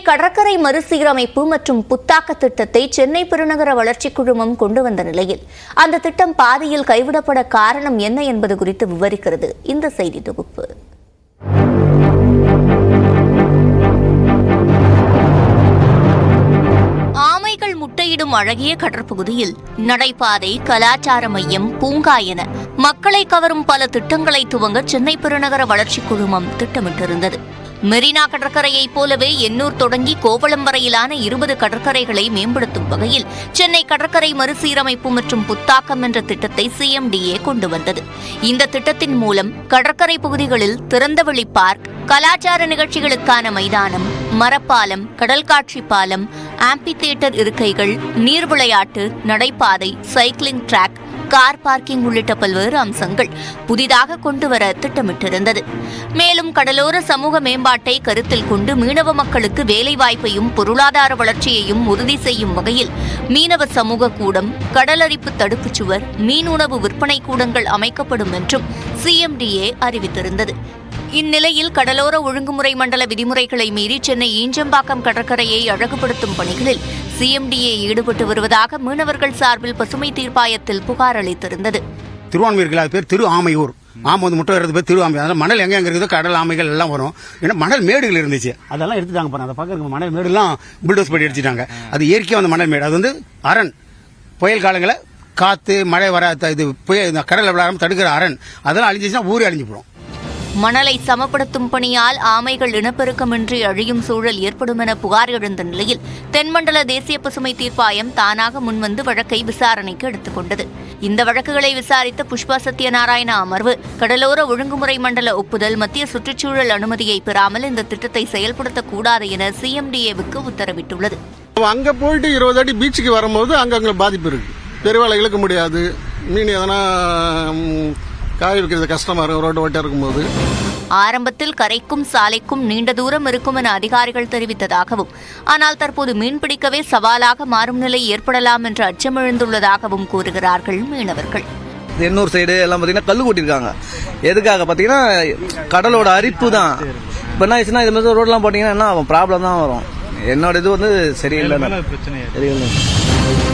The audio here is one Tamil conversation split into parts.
கடற்கரை மறுசீரமைப்பு மற்றும் புத்தாக்க திட்டத்தை சென்னை பெருநகர வளர்ச்சிக் குழுமம் கொண்டு வந்த நிலையில் அந்த திட்டம் பாதியில் கைவிடப்பட காரணம் என்ன என்பது குறித்து விவரிக்கிறது இந்த செய்தி தொகுப்பு. ஆமைகள் முட்டையிடும் அழகிய கடற்பகுதியில் நடைபாதை, கலாச்சார மையம், பூங்கா என மக்களை கவரும் பல திட்டங்களை துவங்க சென்னை பெருநகர வளர்ச்சிக் குழுமம் திட்டமிட்டிருந்தது. மெரினா கடற்கரையைப் போலவே எண்ணூர் தொடங்கி கோவளம் வரையிலான 20 கடற்கரைகளை மேம்படுத்தும் வகையில் சென்னை கடற்கரை மறுசீரமைப்பு மற்றும் புத்தாக்கம் என்ற திட்டத்தை CMDA கொண்டு வந்தது. இந்த திட்டத்தின் மூலம் கடற்கரை பகுதிகளில் திறந்தவெளி பார்க், கலாச்சார நிகழ்ச்சிகளுக்கான மைதானம், மரப்பாலம், கடல் காட்சி பாலம், ஆம்பி தியேட்டர் இருக்கைகள், நீர் விளையாட்டு, நடைபாதை, சைக்கிளிங் டிராக், கார் பார்க்கிங் உள்ளிட்ட பல்வேறு அம்சங்கள் புதிதாக கொண்டுவர திட்டமிட்டிருந்தது. மேலும் கடலோர சமூக மேம்பாட்டை கருத்தில் கொண்டு மீனவ மக்களுக்கு வேலைவாய்ப்பையும் பொருளாதார வளர்ச்சியையும் உறுதி செய்யும் வகையில் மீனவ சமூக கூடம், கடலரிப்பு தடுப்புச் சுவர், மீன் உணவு விற்பனை கூடங்கள் அமைக்கப்படும் என்றும் CMDA அறிவித்திருந்தது. இந்நிலையில் கடலோர ஒழுங்குமுறை மண்டல விதிமுறைகளை மீறி சென்னை ஈஞ்சம்பாக்கம் கடற்கரையை அழகுபடுத்தும் பணிகளில் CMDA ஈடுபட்டு வருவதாக மீனவர்கள் சார்பில் பசுமை தீர்ப்பாயத்தில் புகார் அளித்திருந்தது. திருவான்மையூர் பேர் திரு ஆமையூர், ஆமை வந்து முட்டை வரது பேர் திரு ஆமை. அதனால மணல் எங்க இருக்குதோ கடல் ஆமைகள் எல்லாம் வரும். ஏன்னா மணல் மேடுகள் இருந்துச்சு, அதெல்லாம் எடுத்துட்டாங்க. பாருங்க, அதை பார்க்க மணல் மேடுலாம் புல்டோஸ் படி எடுத்துட்டாங்க. அது இயற்கையாக வந்த மணல் மேடு. அது வந்து அரண், புயல் காலங்களில் காத்து மழை வர இது கடல் விளையாடாம தடுக்கிற அரண். அதெல்லாம் அழிஞ்சிச்சுன்னா ஊரே அழிஞ்சு போடும். மணலை சமப்படுத்தும் பணியால் ஆமைகள் இனப்பெருக்கமின்றி அழியும் சூழல் ஏற்படும் என புகார் எழுந்த நிலையில் தென்மண்டல தேசிய பசுமை தீர்ப்பாயம் தானாக முன்வந்து வழக்கை விசாரணைக்கு எடுத்துக்கொண்டது. இந்த வழக்குகளை விசாரித்த புஷ்பா சத்யநாராயண அமர்வு கடலோர ஒழுங்குமுறை மண்டல ஒப்புதல், மத்திய சுற்றுச்சூழல் அனுமதியை பெறாமல் இந்த திட்டத்தை செயல்படுத்தக்கூடாது என CMDAவுக்கு உத்தரவிட்டுள்ளது. அங்க போயிட்டு 20 அடி பீச்சுக்கு வரும்போது அங்க பாதிப்பு இருக்கு. பெருவாளை இழுக்க முடியாது. மீன் எதனா காய வைக்கிறது கஷ்டமா இருக்கும் ரோடு ஓட்ட இருக்கும்போது. ஆரம்பத்தில் கரைக்கும் சாலைக்கும் நீண்ட தூரம் இருக்கும் என அதிகாரிகள் தெரிவித்ததாகவும், ஆனால் தற்போது மீன்பிடிக்கவே சவாலாக மாறும் நிலை ஏற்படலாம் என்ற அச்சம் எழுந்துள்ளதாகவும் கூறுகிறார்கள் மீனவர்கள். எண்ணூர் சைடு எல்லாம் பாத்தீங்கன்னா கல்லு கொட்டிருக்காங்க. எதுக்காக பாத்தீங்கன்னா கடலோட அரிப்பு தான். இப்ப என்ன ஆச்சுன்னா இது மாதிரி ரோட்லாம் போட்டீங்கன்னா என்ன ப்ராப்ளம் தான் வரும். என்னோட இது வந்து சரியில்லை.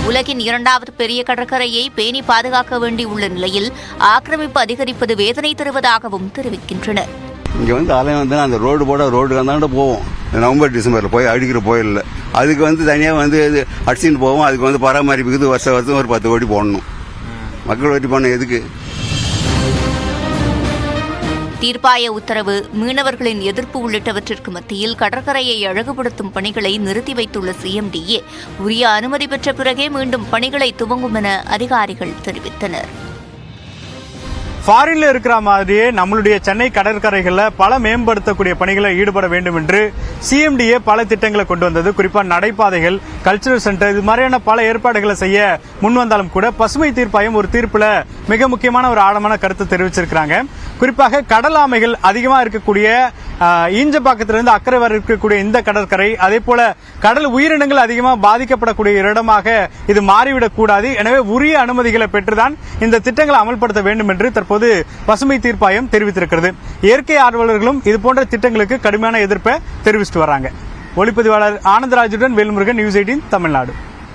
உலகின் 2வது பெரிய கடற்கரையை பேணி பாதுகாக்க வேண்டியுள்ள நிலையில் ஆக்கிரமிப்பு அதிகரிப்பது வேதனை தருவதாகவும் தெரிவிக்கின்றனர். இங்க வந்து அலை வந்து அந்த ரோடு போட ரோடு வந்தாண்ட போவோம். நவம்பர் டிசம்பர்ல போய் அடிக்கிற போயில்ல, அதுக்கு வந்து தனியா வந்து அடிச்சுட்டு போவோம். அதுக்கு வந்து பராமரிப்புக்கு வருஷம் ஒரு 10 கோடி போடணும். மக்கள் வெட்டி போன எதுக்கு? தீர்ப்பாய உத்தரவு, மீனவர்களின் எதிர்ப்பு உள்ளிட்டவற்றிற்கு மத்தியில் கடற்கரையை அழகுபடுத்தும் பணிகளை நிறுத்தி வைத்துள்ள CMDA உரிய அனுமதி பெற்ற பிறகே மீண்டும் பணிகளை துவங்கும் என அதிகாரிகள் தெரிவித்தனர். ஃபாரின்ல இருக்கிற மாதிரியே நம்மளுடைய சென்னை கடற்கரைகள்ல பல மேம்படுத்தக்கூடிய பணிகளை ஈடுபட வேண்டும் என்று CMDA பல திட்டங்களை கொண்டு வந்தது. குறிப்பா நடைபாதைகள், கல்ச்சுரல் சென்டர், இது மாதிரியான பல ஏற்பாடுகளை செய்ய முன்வந்தாலும் கூட பசுமை தீர்ப்பாயம் ஒரு தீர்ப்புல மிக முக்கியமான ஒரு ஆழமான கருத்தை தெரிவிச்சிருக்கிறாங்க. குறிப்பாக கடல் ஆமைகள் அதிகமா இருக்கக்கூடிய ஈஞ்சப்பாக்கத்திலிருந்து அக்கறை வரை இருக்கக்கூடிய இந்த கடற்கரை, அதே போல கடல் உயிரினங்கள் அதிகமாக பாதிக்கப்படக்கூடிய இடமாக இது மாறிவிடக் கூடாது. எனவே உரிய அனுமதிகளை பெற்றுதான் இந்த திட்டங்களை அமல்படுத்த வேண்டும் என்று தற்போது பசுமை தீர்ப்பாயம் தெரிவித்திருக்கிறது. இயற்கை ஆர்வலர்களும் இதுபோன்ற திட்டங்களுக்கு கடுமையான எதிர்ப்பை தெரிவித்து வராங்க. ஒளிப்பதிவாளர் ஆனந்தராஜுடன் வேல்முருகன், News 18 தமிழ்நாடு.